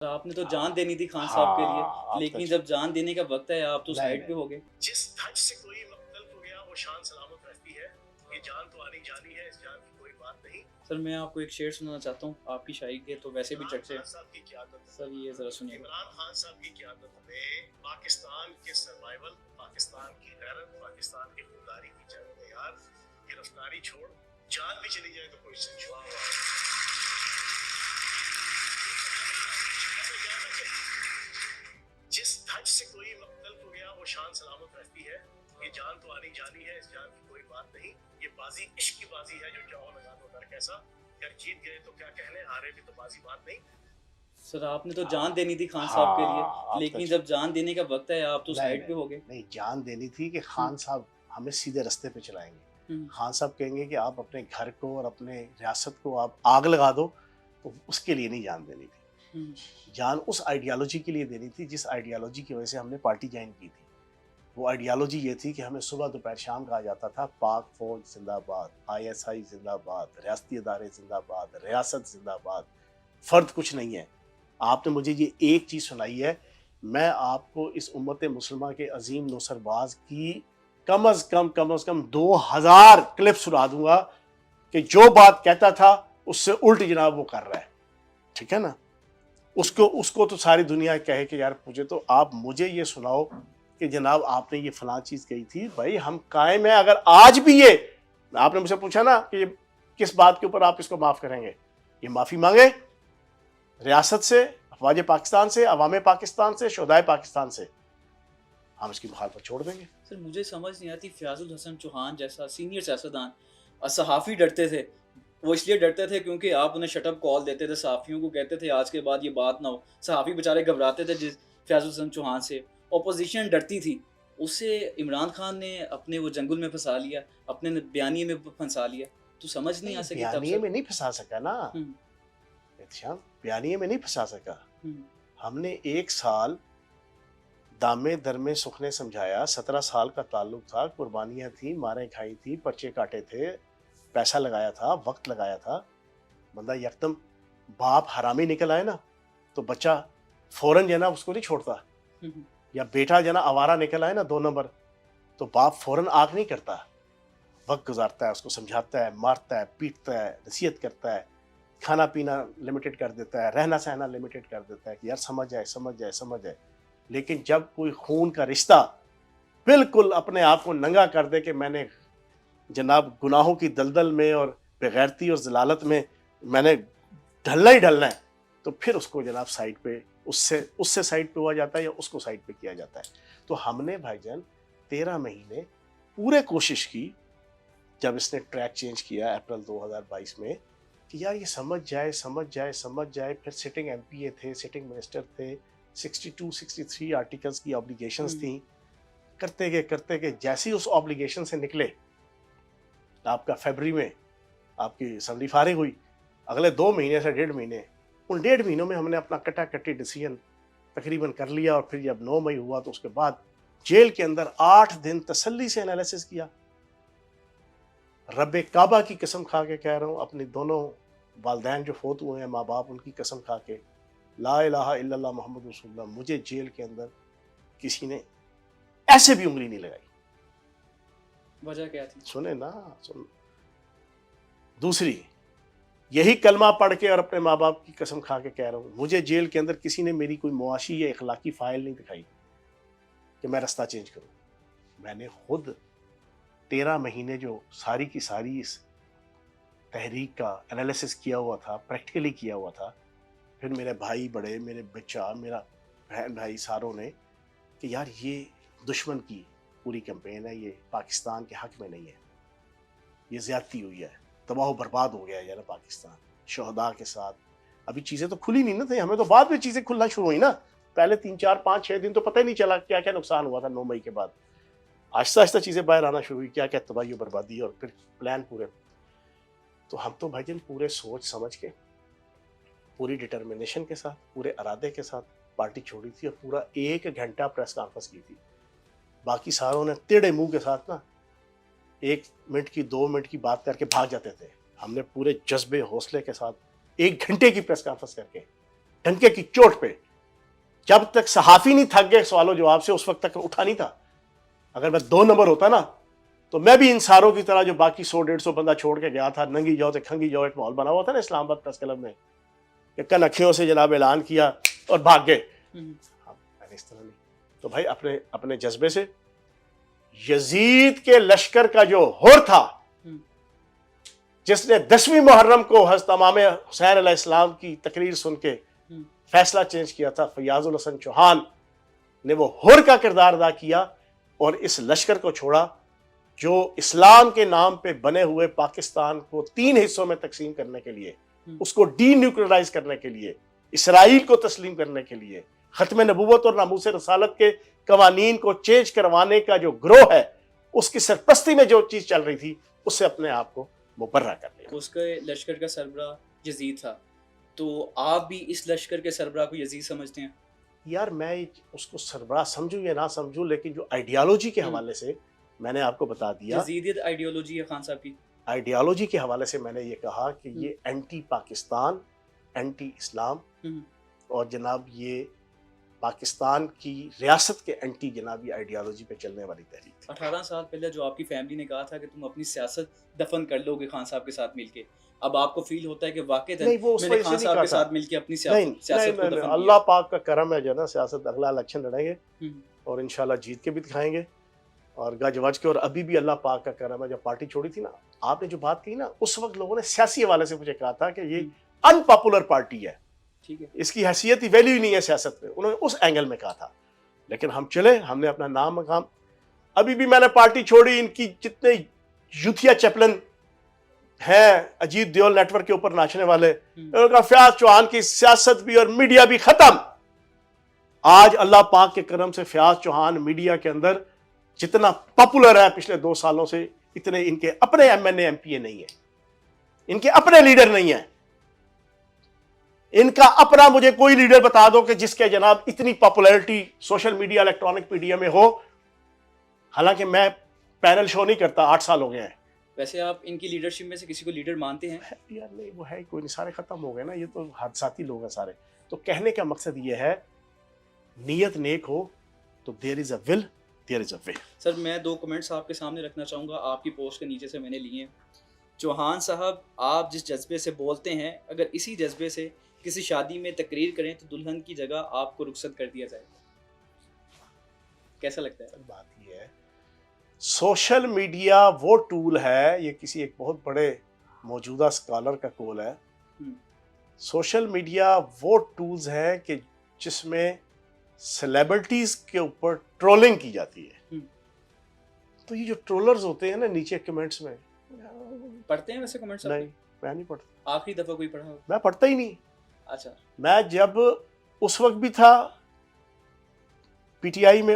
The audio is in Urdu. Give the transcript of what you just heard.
آپ نے تو جان دینی تھی خان صاحب کے لیے، ہاں آپ لیکن جب جان دینے کا وقت ہے آپ تو سائڈ پہ ہو گئے۔ جس دھج سے کوئی مختلف ہو گیا وہ شان سلامت رہتی ہے، یہ جان تو آنی جانی ہے، اس جان کی کوئی بات نہیں۔ سر میں آپ کو ایک شعر سنانا چاہتا ہوں، آپ کی شاعری کے تو ویسے بھی چرچے ہیں۔ عمران خان صاحب کی قیادت، سر یہ ذرا سنیے گا۔ عمران خان صاحب کی قیادت میں پاکستان کے سروائیول، پاکستان کی غیرت، پاکستان کی خودداری کی جنگ میں یار گرفتاری چھوڑ، جان بھی چلی جائے تو کوئی سنجھوا ہوا جس دھج سے کوئی مختلف ہو گیا وہ شان سلامت رہتی ہے، یہ جان تو آنی جانی ہے، اس جان کی کوئی بات نہیں۔ یہ بازی عشق کی بازی ہے، جو چاہو لگا دو در کیسا، اگر جیت گئے تو کیا کہنے، ہارے بھی تو بازی بات نہیں۔ سر آپ نے تو جان دینی تھی خان صاحب کے لیے، لیکن جب جان دینے کا وقت ہے آپ تو سائڈ پہ ہو گئے۔ نہیں، جان دینی تھی کہ خان صاحب ہمیں سیدھے رستے پہ چلائیں گے۔ خان صاحب کہیں گے کہ آپ اپنے گھر کو اور اپنے ریاست کو آپ آگ لگا دو، تو اس کے لیے نہیں جان دینی تھی۔ جان اس آئیڈیالوجی کے لیے دینی تھی جس آئیڈیالوجی کی وجہ سے ہم نے پارٹی جوائن کی تھی۔ وہ آئیڈیالوجی یہ تھی کہ ہمیں صبح دوپہر شام کہا جاتا تھا پاک فوج زندہ باد، ISI زندہ باد، ریاستی ادارے زندہ باد، ریاست زندہ باد، فرد کچھ نہیں ہے۔ آپ نے مجھے یہ ایک چیز سنائی ہے، میں آپ کو اس امت مسلمہ کے عظیم نصر باز کی کم از کم 2000 کلپ سنا دوں گا کہ جو بات کہتا تھا اس سے الٹ جناب وہ کر رہا ہے، ٹھیک ہے نا۔ اس کو تو ساری دنیا کہے کہ یار آپ مجھے یہ سناؤ کہ جناب آپ نے یہ فلاں چیز کہی تھی، بھائی ہم قائم ہیں۔ اگر آج بھی یہ آپ نے مجھ سے پوچھا نا کہ کس بات کے اوپر آپ اس کو معاف کریں گے، یہ معافی مانگے ریاست سے، افواج پاکستان سے، عوام پاکستان سے، شہدائے پاکستان سے، ہم اس کی مخالفت چھوڑ دیں گے۔ سر مجھے سمجھ نہیں آتی، فیاض الحسن چوہان جیسا سینئر سیاستدان، صحافی ڈرتے تھے، وہ اس لیے ڈرتے تھے کیونکہ آپ انہیں شٹ اپ کال دیتے تھے، صحافیوں کو کہتے تھے آج کے بعد یہ بات نہ ہو، صحافی بیچارے گھبراتے تھے فیاض الحسن چوہان سے، اپوزیشن ڈرتی تھی، اسے عمران خان نے اپنے وہ جنگل میں پھنسا لیا، اپنے بیانیے میں پھنسا لیا، تو سمجھ نہیں آ سکی تب بیانیے میں نہیں پھنسا سکا نا، بیانیے میں نہیں پھنسا سکا۔ ہم نے 1 سال دامے درمے سکھنے سمجھایا، 17 سال کا تعلق تھا، قربانیاں تھیں، ماریں کھائی تھی، پرچے کاٹے تھے، پیسہ لگایا تھا، وقت لگایا تھا۔ بندہ یکدم باپ حرامی نکل آئے نا تو بچہ فوراً جو ہے نا اس کو نہیں چھوڑتا، یا بیٹا جو ہے نا آوارہ نکل آئے نا 2 نمبر، تو باپ فوراً آگ نہیں کرتا، وقت گزارتا ہے، اس کو سمجھاتا ہے، مارتا ہے، پیٹتا ہے، نصیحت کرتا ہے، کھانا پینا لمیٹڈ کر دیتا ہے، رہنا سہنا لمیٹڈ کر دیتا ہے کہ یار سمجھ جائے۔ لیکن جب کوئی خون کا رشتہ بالکل اپنے آپ کو ننگا کر دے کہ میں نے جناب گناہوں کی دلدل میں اور بغیرتی اور ضلالت میں میں نے ڈھلنا ہی ڈھلنا ہے، تو پھر اس کو جناب سائڈ پہ اس سے سائڈ پہ ہوا جاتا ہے یا اس کو سائڈ پہ کیا جاتا ہے۔ تو ہم نے بھائی جان 13 مہینے پورے کوشش کی، جب اس نے ٹریک چینج کیا اپریل 2022 میں کہ یار یہ سمجھ جائے، پھر سٹنگ MP تھے، سٹنگ منسٹر تھے، 62 63 آرٹیکلز کی آبلیگیشنز تھیں، کرتے گئے جیسی اس آبلیگیشن سے نکلے، آپ کا فیبری میں آپ کی اسمبلی فارغ ہوئی، اگلے 2 مہینے سے 1.5 مہینے، ان 1.5 مہینوں میں ہم نے اپنا کٹا کٹی ڈیسیژن تقریباً کر لیا، اور پھر جب 9 مئی ہوا تو اس کے بعد جیل کے اندر 8 دن تسلی سے انالیسس کیا۔ رب کعبہ کی قسم کھا کے کہہ رہا ہوں، اپنی دونوں والدین جو فوت ہوئے ہیں، ماں باپ، ان کی قسم کھا کے، لا الہ الا اللہ محمد رسول اللہ، مجھے جیل کے اندر کسی نے ایسے بھی انگلی نہیں لگائی۔ وجہ کیا تھی؟ سنیں نا، دوسری یہی کلمہ پڑھ کے اور اپنے ماں باپ کی قسم کھا کے کہہ رہا ہوں، مجھے جیل کے اندر کسی نے میری کوئی معاشی یا اخلاقی فائل نہیں دکھائی کہ میں رستہ چینج کروں۔ میں نے خود 13 مہینے جو ساری کی ساری اس تحریک کا انالیسس کیا ہوا تھا، پریکٹیکلی کیا ہوا تھا، پھر میرے بھائی بڑے، میرے بچہ، میرا بہن بھائی ساروں نے کہ یار یہ دشمن کی پوری کیمپین ہے، یہ پاکستان کے حق میں نہیں ہے، یہ زیادتی ہوئی ہے، تباہ و برباد ہو گیا ہے یار پاکستان شہداء کے ساتھ۔ ابھی چیزیں تو کھلی نہیں نا تھی، ہمیں تو بعد میں چیزیں کھلنا شروع ہوئی نا، پہلے 3 4 5 6 دن تو پتہ ہی نہیں چلا کیا کیا نقصان ہوا تھا 9 مئی کے بعد، آہستہ آہستہ چیزیں باہر آنا شروع ہوئی، کیا کیا تباہی و بربادی، اور پھر پلان پورے۔ تو ہم تو بھائی جان پورے سوچ سمجھ کے، پوری ڈٹرمنیشن کے ساتھ، پورے ارادے کے ساتھ پارٹی چھوڑی تھی، اور پورا 1 گھنٹہ پریس کانفرنس کی تھی۔ باقی ساروں نے ٹیڑھے منہ کے ساتھ نا 1 منٹ کی 2 منٹ کی بات کر کے بھاگ جاتے تھے، ہم نے پورے جذبے حوصلے کے ساتھ 1 گھنٹے کی پریس کانفرنس کر کے ڈنکے کی چوٹ پہ. جب تک صحافی نہیں تھک گئے سوال و جواب سے اس وقت تک اٹھا نہیں تھا. اگر میں 2 نمبر ہوتا نا تو میں بھی ان ساروں کی طرح جو باقی 100-150 بندہ چھوڑ کے گیا تھا, ننگی جاؤ تے کھنگی جاؤ ایک ماحول بنا ہوا تھا نا اسلام آباد پریس کلب میں, کہ کن اکھیوں سے جناب اعلان کیا اور بھاگ گئے. میں نے اس طرح نہیں. تو بھائی اپنے جذبے سے یزید کے لشکر کا جو ہور تھا جس نے 10ویں محرم کو حضرت امام حسین علیہ السلام کی تقریر سن کے فیصلہ چینج کیا تھا, فیاض الحسن چوہان نے وہ ہور کا کردار ادا کیا اور اس لشکر کو چھوڑا جو اسلام کے نام پہ بنے ہوئے پاکستان کو 3 حصوں میں تقسیم کرنے کے لیے, اس کو ڈی نیوکلرائز کرنے کے لیے, اسرائیل کو تسلیم کرنے کے لیے, ختم نبوت اور ناموس رسالت کے قوانین کو چینج کروانے کا جو گروہ ہے اس کی سرپرستی میں جو چیز چل رہی تھی اس سے اپنے آپ کو مبرہ کر لیا. اس کے لشکر کا سربراہ یزید تھا, تو آپ بھی اس لشکر کے سربراہ کو یزید سمجھتے ہیں؟ یار میں اس کو سربراہ سمجھوں یا نہ سمجھوں, لیکن جو آئیڈیالوجی کے حوالے سے میں نے آپ کو بتا دیا, یزیدیت آئیڈیالوجی ہے خان صاحب کی. آئیڈیالوجی کے حوالے سے میں نے یہ کہا کہ یہ اینٹی پاکستان, اینٹی اسلام اور جناب یہ پاکستان کی ریاست کے اینٹی جناب یہ آئیڈیالوجی پہ چلنے والی تحریک تھی. 18 سال پہلے جو آپ کی فیملی نے کہا تھا کہ تم اپنی سیاست دفن کر لو گے خان صاحب کے ساتھ مل کے, اب آپ کو فیل ہوتا ہے کہ واقعی میں نے خان صاحب کے ساتھ مل کے اپنی سیاست کو دفن اللہ پاک کا کرم ہے جو نا, سیاست اگلا الیکشن لڑیں گے اور انشاءاللہ جیت کے بھی دکھائیں گے اور گج وج کے. اور ابھی بھی اللہ پاک کا کرم ہے, جب پارٹی چھوڑی تھی نا آپ نے جو بات کی نا اس وقت لوگوں نے سیاسی حوالے سے مجھے کہا تھا کہ یہ ان پاپولر پارٹی ہے, اس کی حیثیت ہی ویلیو ہی نہیں ہے سیاست میں, انہوں نے اس اینگل میں کہا تھا. لیکن ہم چلے, ہم نے اپنا نام مقام, ابھی بھی میں نے پارٹی چھوڑی, ان کی جتنے یوتھیا چیپلن ہیں اجیت دیول نیٹ ورک کے اوپر ناچنے والے, انہوں نے کہا فیاض چوہان کی سیاست بھی اور میڈیا بھی ختم. آج اللہ پاک کے کرم سے فیاض چوہان میڈیا کے اندر جتنا پاپولر ہے پچھلے 2 سالوں سے, اتنے ان کے اپنے M N A M P A نہیں ہیں, ان کے اپنے لیڈر نہیں ہیں. ان کا اپنا مجھے کوئی لیڈر بتا دو کہ جس کے جناب اتنی popularity social media, electronic media میں ہو. حالانکہ میں پینل شو نہیں کرتا, 8 سال ہو گئے ہیں. ویسے آپ ان کی لیڈرشپ میں سے کسی کو لیڈر مانتے ہیں؟ یار نہیں, وہ ہے کوئی نہیں, سارے ختم ہو گئے نا, یہ تو حادثاتی لوگ ہیں سارے. تو کہنے کا مقصد یہ ہے نیت نیک ہو تو دیر از اے ول, دیر از اے وے. سر میں 2 کمنٹس آپ کے سامنے رکھنا چاہوں گا, آپ کی پوسٹ کے نیچے سے میں نے لیے ہیں. چوہان صاحب آپ جس جذبے سے بولتے ہیں, اگر اسی جذبے سے کسی شادی میں تقریر کریں تو دلہن کی جگہ آپ کو رخصت کر دیا جائے, کیسا لگتا ہے؟ بات یہ ہے سوشل میڈیا وہ ٹول ہے, یہ کسی ایک بہت بڑے موجودہ اسکالر کا کول ہے, سوشل میڈیا وہ ٹولز ہیں کہ جس میں سیلیبریٹیز کے اوپر ٹرولنگ کی جاتی ہے. تو یہ جو ٹرولرز ہوتے ہیں نا نیچے کمنٹس میں, پڑھتے ہیں ویسے کمنٹس؟ نہیں میں نہیں پڑھتا. آخری دفعہ کوئی پڑھا؟ میں پڑھتا ہی نہیں. اچھا. میں جب اس وقت بھی تھا پی ٹی آئی میں,